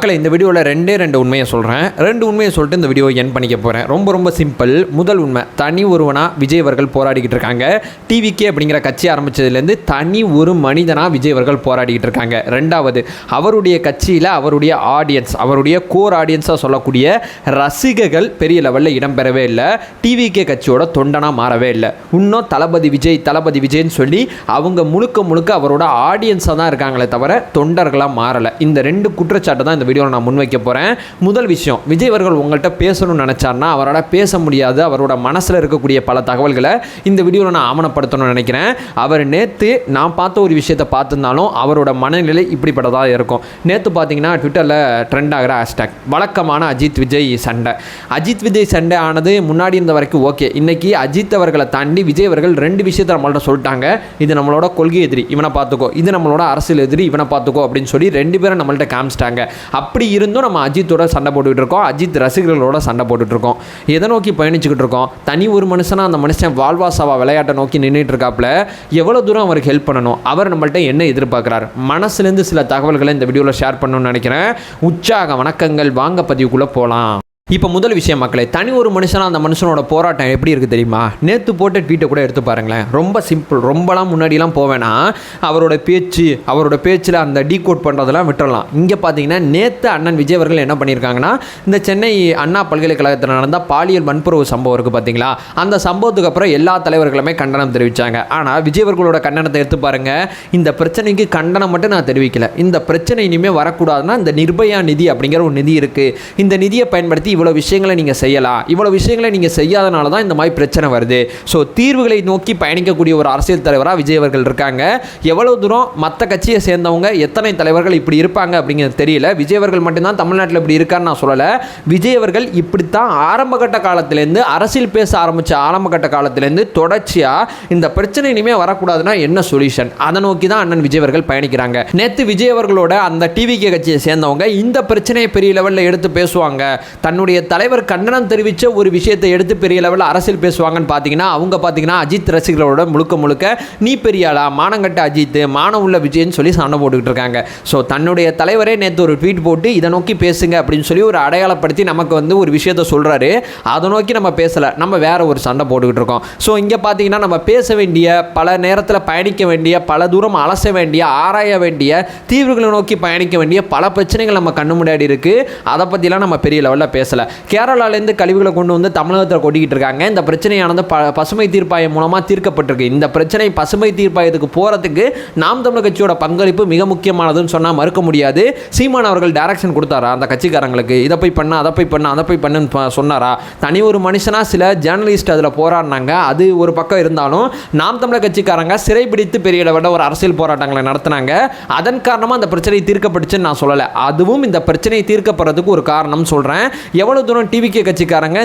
மக்களை இந்த வீடியோவில் ரெண்டு உண்மையை சொல்கிறேன். ரெண்டு உண்மையை சொல்லிட்டு இந்த வீடியோ என் பண்ணிக்க போகிறேன். ரொம்ப சிம்பிள். முதல் உண்மை, தனி ஒருவனாக விஜய் அவர்கள் போராடிக்கிட்டு இருக்காங்க. டிவிகே அப்படிங்கிற கட்சி ஆரம்பித்ததுலேருந்து தனி ஒரு மனிதனாக விஜய் அவர்கள் போராடிக்கிட்டு இருக்காங்க. ரெண்டாவது, அவருடைய கட்சியில் அவருடைய ஆடியன்ஸ், அவருடைய கோர் ஆடியன்ஸாக சொல்லக்கூடிய ரசிகர்கள் பெரிய லெவலில் இடம்பெறவே இல்லை. டிவிகே கட்சியோட தொண்டனாக மாறவே இல்லை. இன்னும் தளபதி விஜய்ன்னு சொல்லி அவங்க முழுக்க அவரோட ஆடியன்ஸாக தான் இருக்காங்களே தவிர தொண்டர்களாக மாறலை. இந்த ரெண்டு குற்றச்சாட்டு தான் இந்த வீடியோவில் நான் முன்வைக்க போகிறேன். முதல் விஷயம், விஜய் அவர்கள் உங்கள்கிட்ட பேசணும்னு நினச்சார்னா அவரோட பேச முடியாது. அவரோட மனசில் இருக்கக்கூடிய பல தகவல்களை இந்த வீடியோவில் நான் ஆவணப்படுத்தணும்னு நினைக்கிறேன். அவர் நேற்று நான் பார்த்த ஒரு விஷயத்தை பார்த்துருந்தாலும் அவரோட மனநிலை இப்படிப்பட்டதாக இருக்கும். நேற்று பார்த்தீங்கன்னா ட்விட்டரில் ட்ரெண்ட் ஆகிற ஹேஷ்டாக் வழக்கமான அஜித் விஜய் சண்டை ஆனது முன்னாடி இருந்த வரைக்கும் ஓகே. இன்றைக்கி அஜித் அவர்களை தாண்டி விஜய் அவர்கள் ரெண்டு விஷயத்தை நம்மள்ட்ட சொல்லிட்டாங்க. இது நம்மளோட கொள்கை எதிரி, இவனை பார்த்துக்கோ. இது நம்மளோட அரசியல் எதிரி, இவனை பார்த்துக்கோ அப்படின்னு சொல்லி ரெண்டு பேரும் நம்மள்ட்ட காமிச்சிட்டாங்க. அப்படி இருந்தும் நம்ம அஜித்தோட சண்டை போட்டுக்கிட்டு இருக்கோம். அஜித் ரசிகர்களோட சண்டை போட்டுட்டு இருக்கோம். எதை நோக்கி பயணிச்சுக்கிட்டு இருக்கோம்? தனி ஒரு மனுஷனா அந்த மனுஷன் வாழ்வாசாவா விளையாட்டை நோக்கி நின்றுட்டு இருக்காப்புல. எவ்வளோ தூரம் அவருக்கு ஹெல்ப் பண்ணணும்? அவர் நம்மள்ட்ட என்ன எதிர்பார்க்குறாரு? மனசுலேருந்து சில தகவல்களை இந்த வீடியோவில் ஷேர் பண்ணணும்னு நினைக்கிறேன். உற்சாக வணக்கங்கள். வாங்க பதிவுக்குள்ளே போகலாம். இப்போ முதல் விஷயம் மக்களே, தனி ஒரு மனுஷனாக அந்த மனுஷனோட போராட்டம் எப்படி இருக்குது தெரியுமா? நேற்று போட்ட ட்வீட்டை கூட எடுத்து பாருங்களேன். ரொம்ப சிம்பிள். ரொம்பலாம் முன்னாடிலாம் போவேன்னா அவரோட பேச்சில் அந்த டீகோட் பண்ணுறதெல்லாம் விட்டுடலாம். இங்கே பார்த்தீங்கன்னா நேற்று அண்ணன் விஜய் அவர்கள் என்ன பண்ணியிருக்காங்கன்னா, இந்த சென்னை அண்ணா பல்கலைக்கழகத்தில் நடந்த பாலியல் வன்புறவு சம்பவம் இருக்குது பார்த்தீங்களா, அந்த சம்பவத்துக்கு அப்புறம் எல்லா தலைவர்களுமே கண்டனம் தெரிவித்தாங்க. ஆனால் விஜய் அவர்களோட கண்டனத்தை எடுத்து பாருங்கள். இந்த பிரச்சனைக்கு கண்டனம் மட்டும் நான் தெரிவிக்கல. இந்த பிரச்சனை இனிமேல் வரக்கூடாதுன்னா இந்த நிர்பயா நிதி அப்படிங்கிற ஒரு நிதி இருக்குது. இந்த நிதியை பயன்படுத்தி இவ்வளோ விஷயங்களை நீங்கள் செய்யலாம். இவ்வளோ விஷயங்களை நீங்கள் செய்யாதனால தான் இந்த மாதிரி பிரச்சனை வருது. ஸோ தீர்வுகளை நோக்கி பயணிக்கக்கூடிய ஒரு அரசியல் தலைவராக விஜய் அவர்கள் இருக்காங்க. எவ்வளோ தூரம் மற்ற கட்சியை சேர்ந்தவங்க எத்தனை தலைவர்கள் இப்படி இருப்பாங்க அப்படிங்கிறது தெரியல. விஜய் அவர்கள் மட்டும்தான் தமிழ்நாட்டில் இப்படி இருக்கான்னு நான் சொல்லலை. விஜய் அவர்கள் இப்படித்தான் ஆரம்பகட்ட காலத்திலேருந்து அரசியல் பேச ஆரம்பித்த ஆரம்பகட்ட காலத்திலேருந்து தொடர்ச்சியாக இந்த பிரச்சனை இனிமேல் வரக்கூடாதுன்னா என்ன சொல்யூஷன், அதை நோக்கி தான் அண்ணன் விஜய் அவர்கள் பயணிக்கிறாங்க. நேற்று விஜய் அவர்களோட அந்த டிவிகே கட்சியை சேர்ந்தவங்க இந்த பிரச்சனையை பெரிய லெவலில் எடுத்து பேசுவாங்க. தன்னுடைய தலைவர் கண்டனம் தெரிவித்த ஒரு விஷயத்தை எடுத்து பெரிய லெவலில் அரசியல் பேசுவாங்கன்னு பார்த்தீங்கன்னா அவங்க பார்த்தீங்கன்னா அஜித் ரசிகர்களோட முழுக்க நீ பெரியாளா, மானங்கட்ட அஜித், மானம் உள்ள விஜய்ன்னு சொல்லி சண்டை போட்டுக்கிட்டு இருக்காங்க. ஸோ தன்னுடைய தலைவரே நேற்று ஒரு ட்வீட் போட்டு இதை நோக்கி பேசுங்க அப்படின்னு சொல்லி ஒரு அடையாளப்படுத்தி நமக்கு ஒரு விஷயத்தை சொல்கிறாரு. அதை நோக்கி நம்ம பேசலை, நம்ம வேற ஒரு சண்டை போட்டுக்கிட்டு இருக்கோம். ஸோ இங்கே பார்த்தீங்கன்னா நம்ம பேச வேண்டிய, பல நேரத்தில் பயணிக்க வேண்டிய, பல தூரம் அலச வேண்டிய, ஆராய வேண்டிய, தீர்வுகளை நோக்கி பயணிக்க வேண்டிய பல பிரச்சனைகள் நம்ம கண்ணு முன்னாடி இருக்குது. அதை பற்றிலாம் நம்ம பெரிய லெவலில் பேசலை. கேரளாலேருந்து கழிவுகளை கொண்டு வந்து தமிழகத்தில் கொட்டிக்கிட்டு இருக்காங்க. இந்த பிரச்சனையானது பசுமை தீர்ப்பாயம் மூலமாக தீர்க்கப்பட்டிருக்கு. இந்த பிரச்சனை பசுமை தீர்ப்பாயத்துக்கு போகிறதுக்கு நாம் தமிழர் கட்சியோட பங்களிப்பு மிக முக்கியமானதுன்னு சொன்னால் மறுக்க முடியாது. சீமான் அவர்கள் டைரக்ஷன் கொடுத்தாரா அந்த கட்சிக்காரங்களுக்கு? இதை போய் பண்ண, அதை போய் பண்ணுன்னு சொன்னாரா? தனி ஒரு மனுஷனாக சில ஜேர்னலிஸ்ட் அதில் போராடினாங்க. அது ஒரு பக்கம் இருந்தாலும் நாம் தமிழர் கட்சிக்காரங்க சிறைபிடித்து பெரிய அளவில் ஒரு அரசியல் போராட்டங்களை நடத்தினாங்க. அதன் காரணமாக அந்த பிரச்சனை தீர்க்கப்பட்டுச்சுன்னு நான் சொல்லலை. அதுவும் இந்த பிரச்சனையை தீர்க்கப்படுறதுக்கு ஒரு காரணம் சொல்கிறேன். எவ்வளோ தூரம் டிவிகே கட்சிக்காரங்க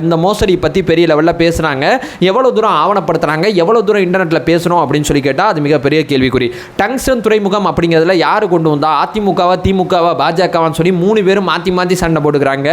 இந்த மோசடி பற்றி பெரிய லெவலில் பேசுகிறாங்க, எவ்வளோ தூரம் ஆவணப்படுத்துகிறாங்க, எவ்வளோ தூரம் இன்டர்நெட்டில் பேசணும் அப்படின்னு சொல்லி கேட்டால் அது மிகப்பெரிய கேள்விக்குறி. டங்ஸ்டன் துறைமுகம் அப்படிங்கிறதுல யார் கொண்டு வந்தா? அதிமுகவா, திமுகவா, பாஜகவான்னு சொல்லி 3 பேரும் மாற்றி சண்டை போட்டுக்கிறாங்க.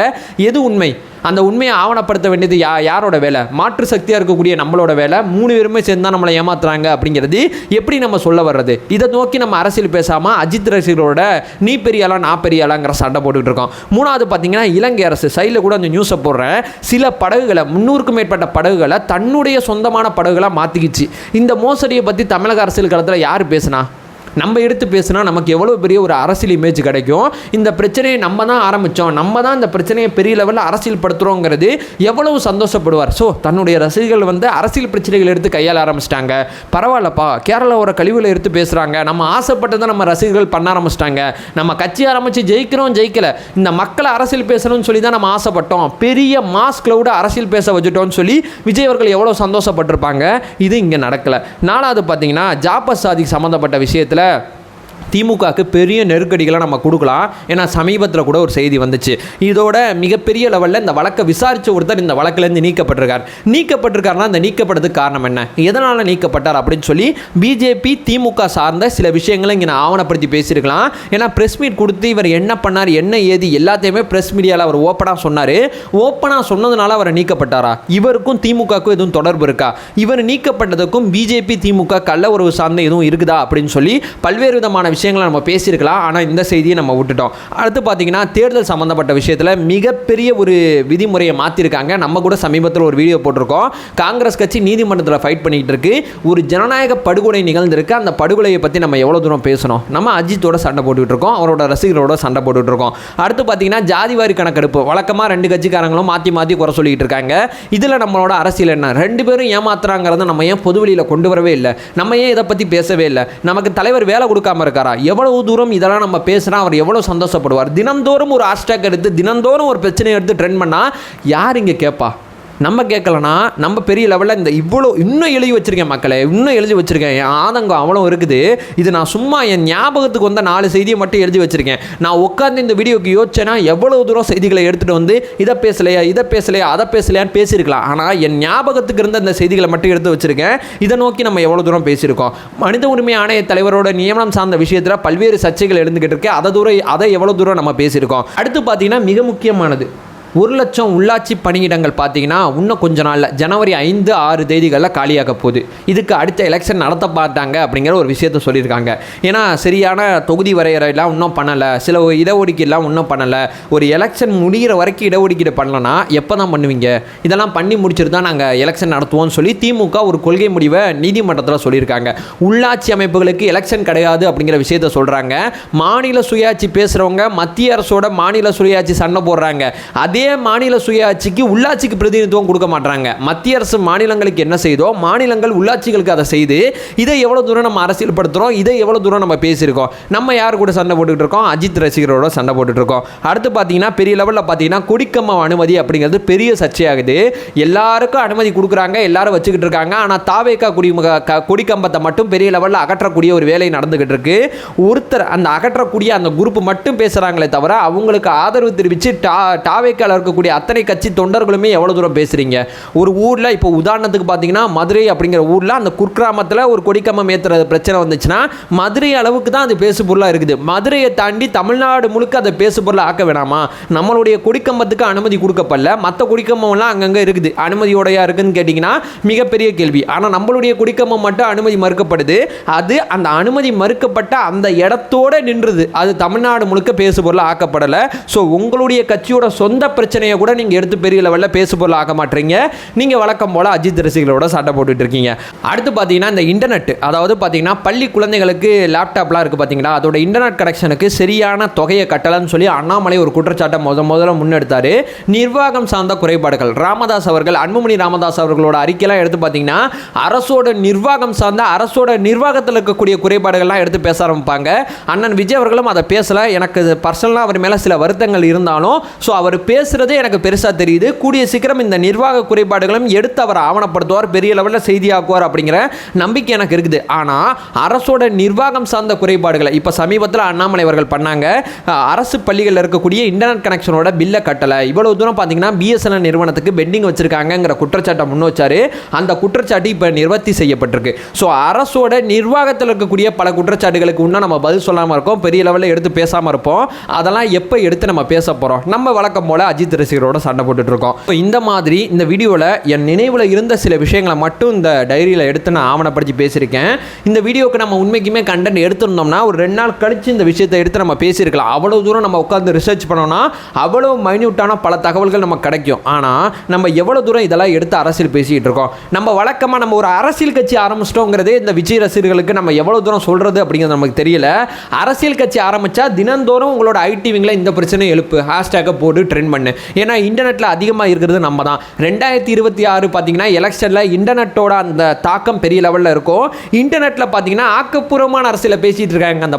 எது உண்மை? அந்த உண்மையை ஆவணப்படுத்த வேண்டியது யாரோட வேலை? மாற்று சக்தியாக இருக்கக்கூடிய நம்மளோட வேலை. 3 பேருமே சேர்ந்து தான் நம்மளை ஏமாத்துறாங்க அப்படிங்கிறது எப்படி நம்ம சொல்ல வர்றது? இதை நோக்கி நம்ம அரசியல் பேசாமல் அஜித் ரசிகர்களோட நீ பெரியாளா நான் பெரியாளாங்கிற சண்டை போட்டுக்கிட்டு இருக்கோம். மூணாவது பார்த்தீங்கன்னா இலங்கை அரசு சைடில் கூட அந்த நியூஸை போடுறேன். சில படகுகளை, 300க்கும் மேற்பட்ட படகுகளை தன்னுடைய சொந்தமான படகுகளாக மாற்றிக்கிச்சு. இந்த மோசடியை பற்றி தமிழக அரசியல் களத்தில் யார் பேசுனா? நம்ம எடுத்து பேசுனா நமக்கு எவ்வளோ பெரிய ஒரு அரசியல் இமேஜ் கிடைக்கும். இந்த பிரச்சனையை நம்ம தான் ஆரம்பித்தோம், நம்ம தான் இந்த பிரச்சனையை பெரிய லெவலில் அரசியல் படுத்துகிறோங்கிறது எவ்வளவு சந்தோஷப்படுவார். ஸோ தன்னுடைய ரசிகர்கள் அரசியல் பிரச்சனைகள் எடுத்து கையாள ஆரம்பிச்சிட்டாங்க. பரவாயில்லப்பா, கேரளாவோட கழிவுகளை எடுத்து பேசுகிறாங்க, நம்ம ஆசைப்பட்டதை நம்ம ரசிகர்கள் பண்ண ஆரம்பிச்சிட்டாங்க. நம்ம கட்சி ஆரம்பித்து ஜெயிக்கலை, இந்த மக்களை அரசியல் பேசணும்னு சொல்லி தான் நம்ம ஆசைப்பட்டோம், பெரிய மாஸ் கிளவுட அரசியல் பேச வச்சுட்டோம்னு சொல்லி விஜய் அவர்கள் எவ்வளோ சந்தோஷப்பட்டிருப்பாங்க. இது இங்கே நடக்கலை. நாலாவது பார்த்தீங்கன்னா ஜாபர் சாதிக் சம்மந்தப்பட்ட விஷயத்தில் திமுகவுக்கு பெரிய நெருக்கடிகளை நம்ம கொடுக்கலாம். ஏன்னா சமீபத்தில் கூட ஒரு செய்தி வந்துச்சு. இதோட மிகப்பெரிய லெவலில் இந்த வழக்கை விசாரித்த ஒருத்தர் இந்த வழக்கிலேருந்து நீக்கப்பட்டிருக்காருன்னா அந்த நீக்கப்படுறதுக்கு காரணம் என்ன, எதனால் நீக்கப்பட்டார் அப்படின்னு சொல்லி பிஜேபி திமுக சார்ந்த சில விஷயங்களை இங்கே நான் ஆவணப்படுத்தி பேசியிருக்கலாம். ஏன்னா ப்ரெஸ் மீட் கொடுத்து இவர் என்ன பண்ணார், என்ன ஏது எல்லாத்தையுமே ப்ரெஸ் மீடியாவில் அவர் ஓப்பனாக சொன்னார். ஓப்பனாக சொன்னதுனால அவர் நீக்கப்பட்டாரா? இவருக்கும் திமுகவுக்கும் எதுவும் தொடர்பு இருக்கா? இவர் நீக்கப்பட்டதுக்கும் பிஜேபி திமுக கள்ள உறவு சார்ந்த எதுவும் இருக்குதா அப்படின்னு சொல்லி பல்வேறு விதமான விஷயங்களை நம்ம பேசியிருக்கலாம். ஆனால் இந்த செய்தியை நம்ம விட்டுட்டோம். அடுத்து பார்த்தீங்கன்னா தேர்தல் சம்மந்தப்பட்ட விஷயத்தில் மிகப்பெரிய ஒரு விதிமுறையை மாற்றிருக்காங்க. நம்ம கூட சமீபத்தில் ஒரு வீடியோ போட்டிருக்கோம். காங்கிரஸ் கட்சி நீதிமன்றத்தில் ஃபைட் பண்ணிகிட்டு இருக்கு. ஒரு ஜனநாயக படுகொலை நிகழ்ந்திருக்கு. அந்த படுகொலையை பற்றி நம்ம எவ்வளோ தூரம் பேசணும்? நம்ம அஜித்தோட சண்டை போட்டுக்கிட்டு இருக்கோம், அவரோட ரசிகர்களோட சண்டை போட்டுக்கிட்டு இருக்கோம். அடுத்து பார்த்தீங்கன்னா ஜாதிவாரி கணக்கெடுப்பு வழக்கமாக 2 கட்சிக்காரங்களும் மாற்றி குறை சொல்லிட்டு இருக்காங்க. இதில் நம்மளோட அரசியல் என்ன? 2 பேரும் ஏமாத்துறாங்கிறத நம்ம ஏன் பொதுவெளியில் கொண்டு வரவே இல்லை? நம்ம ஏன் இதை பற்றி பேசவே இல்லை? நமக்கு தலைவர் வேலை கொடுக்காம இருக்காரா? எவ்வளவு தூரம் இதெல்லாம் நம்ம பேசுனா அவர் எவ்வளோ சந்தோஷப்படுவார்? தினந்தோறும் ஒரு ஹேஷ்டேக் எடுத்து தினந்தோறும் ஒரு பிரச்சனையை எடுத்து ட்ரெண்ட் பண்ணால் யார் இங்கே கேட்பா? நம்ம கேட்கலனா நம்ம பெரிய லெவலில் இந்த இவ்வளோ இன்னும் எழுதி வச்சுருக்கேன் மக்களே, இன்னும் எழுதி வச்சுருக்கேன். என் ஆதங்கம் அவ்வளோ இருக்குது. இது நான் சும்மா என் ஞாபகத்துக்கு வந்த 4 செய்தியை மட்டும் எழுதி வச்சுருக்கேன். நான் உட்காந்து இந்த வீடியோக்கு யோசிச்சேன்னா எவ்வளோ தூரம் செய்திகளை எடுத்துகிட்டு வந்து இதை பேசலையா அதை பேசலையான்னு பேசியிருக்கலாம். ஆனால் என் ஞாபகத்துக்கு இருந்த இந்த செய்திகளை மட்டும் எடுத்து வச்சுருக்கேன். இதை நோக்கி நம்ம எவ்வளோ தூரம் பேசியிருக்கோம்? மனித உரிமை ஆணைய தலைவரோட நியமனம் சார்ந்த விஷயத்தில் பல்வேறு சர்ச்சைகள் எழுந்துக்கிட்டு இருக்கு. அதை எவ்வளோ தூரம் நம்ம பேசியிருக்கோம்? அடுத்து பார்த்தீங்கன்னா மிக முக்கியமானது 1,00,000 உள்ளாட்சி பணியிடங்கள் பார்த்தீங்கன்னா இன்னும் கொஞ்ச நாளில் ஜனவரி 5, 6 தேதிகளில் காலியாக போகுது. இதுக்கு அடுத்த எலெக்ஷன் நடத்த பார்த்தாங்க அப்படிங்கிற ஒரு விஷயத்த சொல்லியிருக்காங்க. ஏன்னா சரியான தொகுதி வரையறையெல்லாம் இன்னும் பண்ணலை, சில இடஒதுக்கீடுலாம் இன்னும் பண்ணலை. ஒரு எலெக்ஷன் முடிகிற வரைக்கும் இடஒதுக்கீடு பண்ணலன்னா எப்போ தான் பண்ணுவீங்க? இதெல்லாம் பண்ணி முடிச்சுட்டு தான் நாங்கள் எலெக்ஷன் நடத்துவோம்னு சொல்லி திமுக ஒரு கொள்கை முடிவை நீதிமன்றத்தில் சொல்லியிருக்காங்க. உள்ளாட்சி அமைப்புகளுக்கு எலெக்ஷன் கிடையாது அப்படிங்கிற விஷயத்த சொல்கிறாங்க. மாநில சுயாட்சி பேசுகிறவங்க மத்திய அரசோட மாநில சுயாட்சி சண்டை போடுறாங்க. அதே மாநில சுயாட்சிக்கு உள்ளாட்சிக்கு பிரதிநிதித்துவம் கொடுக்க மாட்டாங்க. மத்திய அரசு மாநிலங்களுக்கு என்ன செய்தோ மாநிலங்கள் உள்ளாட்சிகளுக்கு அதை செய்து இதை எவ்வளவு தூரம் நம்ம அரசியல் படுத்துறோம், இதை எவ்வளவு தூரம் நம்ம பேசியிருக்கோம். நம்ம யார் கூட சண்டை போட்டுட்டு இருக்கோம்? அஜித் ரசிகரோட சண்டை போட்டுட்டு இருக்கோம். அடுத்து பார்த்தீங்கன்னா பெரிய லெவலில் பார்த்தீங்கன்னா குடிக்கம்ப அனுமதி அப்படிங்கிறது பெரிய சர்ச்சையாகுது. எல்லாருக்கும் அனுமதி கொடுக்குறாங்க, எல்லாரும் வச்சுக்கிட்டு இருக்காங்க. ஆனால் தாவேக்கா குடிக்கம்பத்தை மட்டும் பெரிய லெவலில் அகற்றக்கூடிய ஒரு வேலை நடந்துகிட்டு இருக்கு. ஒருத்தர் அந்த அகற்றக்கூடிய அந்த குரூப் மட்டும் பேசுறாங்களே தவிர அவங்களுக்கு ஆதரவு தெரிவித்து தாவேக்கா இருக்கக்கூடிய அத்தனை கட்சி தொண்டர்களுமே எவ்வளவு தூரம் பேசுறீங்க? ஒரு ஊர்ல இப்போ உதாரணத்துக்கு பார்த்தீங்கன்னா மதுரை அப்படிங்கிற ஊர்ல அந்த குற்கிராமத்தில் ஒரு கொடிக்கம்பம் ஏற்றுறது பிரச்சனை வந்துச்சுன்னா மதுரை அளவுக்கு தான் அது பேசு பொருளாக இருக்குது. மதுரையை தாண்டி தமிழ்நாடு முழுக்க அதை பேசு பொருளாக ஆக்க வேணாமா? நம்மளுடைய கொடிக்கம்பத்துக்கு அனுமதி கொடுக்கப்படல, மற்ற கொடிக்கம்பம்லாம் அங்கங்கே இருக்குது. அனுமதியோடையா இருக்குன்னு கேட்டிங்கன்னா மிகப்பெரிய கேள்வி. ஆனால் நம்மளுடைய கொடிக்கம்பம் மட்டும் அனுமதி மறுக்கப்படுது. அது அந்த அனுமதி மறுக்கப்பட்ட அந்த இடத்தோட நின்றுது. அது தமிழ்நாடு முழுக்க பேசு பொருளாக ஆக்கப்படலை. ஸோ உங்களுடைய கட்சியோட சொந்த பிரச்சனையை கூட நீங்கள் எடுத்து பெரிய லெவலில் பேசு பொருள் ஆக்க மாட்டீங்க. நீங்கள் வழக்கம் போல் அஜித் ரசிகர்களோட சண்டை போட்டுட்டு இருக்கீங்க. அடுத்து பார்த்தீங்கன்னா இந்த இன்டர்நெட், அதாவது பார்த்தீங்கன்னா பள்ளி குழந்தைகளுக்கு லேப்டாப்லாம் இருக்குது பார்த்தீங்களா, அதோட இன்டர்நெட் கனெக்ஷனுக்கு சரியான தொகையை கட்டலன்னு சொல்லி அண்ணாமலை ஒரு குற்றச்சாட்டை முதல்ல முன்னெடுத்தார். நிர்வாகம் சார்ந்த குறைபாடுகள் ராமதாஸ் அவர்கள், அன்புமணி ராமதாஸ் அவர்களோட அறிக்கையெல்லாம் எடுத்து பார்த்தீங்கன்னா அரசோட நிர்வாகம் சார்ந்த அரசோட நிர்வாகத்தில் இருக்கக்கூடிய குறைபாடுகள்லாம் எடுத்து பேச ஆரம்பிப்பாங்க. அண்ணன் விஜய் அவர்களும் அதை பேசலை. எனக்கு பர்சனலாக அவர் மேலே சில வருத்தங்கள் இருந்தாலும் ஸோ அவர் பேசுறதே எனக்கு பெருசாக தெரியுது. கூடிய சீக்கிரம் இந்த நிர்வாக குறைபாடுகளும் எடுத்து அவர் ஆவணப்படுத்துவார், பெரிய லெவலில் செய்தியாக்குவார் அப்படிங்கிற நம்பிக்கை எனக்கு இருக்குது. ஆனால் அரசோட நிர்வாகம் சார்ந்த குறைபாடுகளை இப்போ சமீபத்தில் அண்ணாமலை அவர்கள் பண்ணாங்க. அரசு பள்ளிகளில் இருக்கக்கூடிய இன்டர்நெட் கனெக்ஷனோட பில்லை கட்டலை. இவ்வளவு தூரம் பார்த்தீங்கன்னா பிஎஸ்என்எல் நிறுவனத்துக்கு பெண்டிங் வச்சிருக்காங்கிற குற்றச்சாட்டை முன் வச்சாரு. அந்த குற்றச்சாட்டு இப்போ நிவர்த்தி செய்யப்பட்டிருக்கு. ஸோ அரசோட நிர்வாகத்தில் இருக்கக்கூடிய பல குற்றச்சாட்டுகளுக்கு இன்னும் நம்ம பதில் சொல்லாமல் இருக்கோம், பெரிய லெவலில் எடுத்து பேசாமல் இருப்போம். அதெல்லாம் எப்போ எடுத்து நம்ம பேச போகிறோம்? நம்ம வழக்கம் போல அஜித் ரசிகரோட சண்டை போட்டுட்டு இருக்கோம். இந்த மாதிரி இந்த வீடியோவில் என் நினைவில் இருந்த சில விஷயங்களை மட்டும் இந்த டைரியில் எடுத்து நான் ஆவணப்படுத்தி பேசியிருக்கேன். இந்த வீடியோக்கு நம்ம உண்மைக்குமே கண்டென்ட் எடுத்திருந்தோம்னா ஒரு 2 நாள் கழிச்சு இந்த விஷயத்தை எடுத்து நம்ம பேசியிருக்கலாம். அவ்வளோ தூரம் நம்ம உட்காந்து ரிசர்ச் பண்ணோம்னா அவ்வளோ மைன்யூட்டான பல தகவல்கள் நமக்கு கிடைக்கும். ஆனால் நம்ம எவ்வளோ தூரம் இதெல்லாம் எடுத்து அரசியல் பேசிக்கிட்டு இருக்கோம்? நம்ம வழக்கமாக நம்ம ஒரு அரசியல் கட்சி ஆரம்பிச்சிட்டோங்கிறதே இந்த விஜய் ரசிகர்களுக்கு நம்ம எவ்வளோ தூரம் சொல்கிறது அப்படிங்கிறது நமக்கு தெரியல. அரசியல் கட்சி ஆரம்பித்தா தினந்தோறும் உங்களோட ஐடிவிங்கில் இந்த பிரச்சனை எழுப்பு, ஹேஷ்டேக்கை போட்டு ட்ரெண்ட் பண்ணு. ஏன்னா இன்டர்நெட்டில் அதிகமாக இருக்கிறது நம்ம தான். 2026 பார்த்தீங்கன்னா எலெக்ஷனில் இன்டர்நெட்டோட அந்த தாக்கம் பெரிய லெவலில் இருக்கும். இன்டர்நெட்டில் பார்த்தீங்கன்னா ஆக்கப்பூர்வமான அரசியலை பேசிகிட்டு இருக்காங்க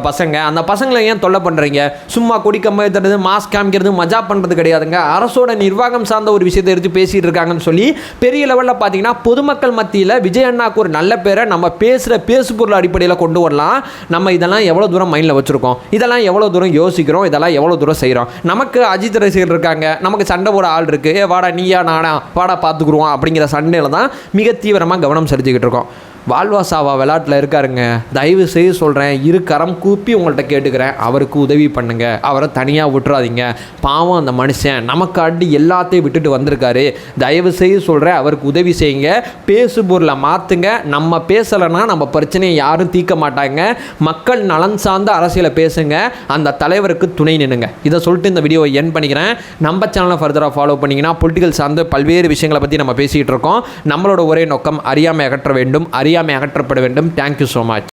அந்த பசங்களை ஏன் தொல்லை பண்ணுறீங்க? சும்மா கொடிக்கம்பம் ஏற்றுறது, மாஸ்க் காமிக்கிறது, மஜா பண்ணுறது கிடையாதுங்க. அரசோட நிர்வாகம் சார்ந்த ஒரு விஷயத்தை எடுத்து பேசிகிட்டு இருக்காங்கன்னு சொல்லி பெரிய லெவலில் பார்த்தீங்கன்னா பொதுமக்கள் மத்தியில் விஜய் அண்ணாக்கு ஒரு நல்ல பேரை நம்ம பேசு பொருள் அடிப்படையில் கொண்டு வரலாம். நம்ம இதெல்லாம் எவ்வளோ தூரம் மைண்டில் வச்சுருக்கோம், இதெல்லாம் எவ்வளோ தூரம் யோசிக்கிறோம், இதெல்லாம் எவ்வளோ தூரம் செய்கிறோம். நமக்கு அஜித் ரசிகர்கள் இருக்காங்க, நமக்கு சண்டை போட ஆள் இருக்குது, வாடா நீயா நானா வாடா பார்த்துக்குருவோம் அப்படிங்கிற சண்டையில் தான் மிக தீவிரமாக கவனம் செலுத்திக்கிட்டு இருக்கோம். வாழ்வாசாவா விளையாட்டில் இருக்காருங்க. தயவு செய்து சொல்கிறேன், இரு கரம் கூப்பி உங்கள்கிட்ட கேட்டுக்கிறேன், அவருக்கு உதவி பண்ணுங்க. அவரை தனியாக விட்டுறாதீங்க. பாவம் அந்த மனுஷன் நமக்கு அடி எல்லாத்தையும் விட்டுட்டு வந்திருக்காரு. தயவு செய்து சொல்கிறேன், அவருக்கு உதவி செய்யுங்க. பேசுபொருளை மாற்றுங்க. நம்ம பேசலைன்னா நம்ம பிரச்சனையை யாரும் தீர்க்க மாட்டாங்க. மக்கள் நலன் சார்ந்த அரசியலை பேசுங்க. அந்த தலைவருக்கு துணை நின்னுங்க. இதை சொல்லிட்டு இந்த வீடியோவை என் பண்ணிக்கிறேன். நம்ம சேனலை ஃபர்தராக ஃபாலோ பண்ணிங்கன்னா பொலிட்டிக்கல் சார்ந்து பல்வேறு விஷயங்களை பற்றி நம்ம பேசிகிட்டு இருக்கோம். நம்மளோட ஒரே நோக்கம் அறியாமை அகற்ற வேண்டும், அறியாமை அகற்றப்பட வேண்டும். Thank you so much.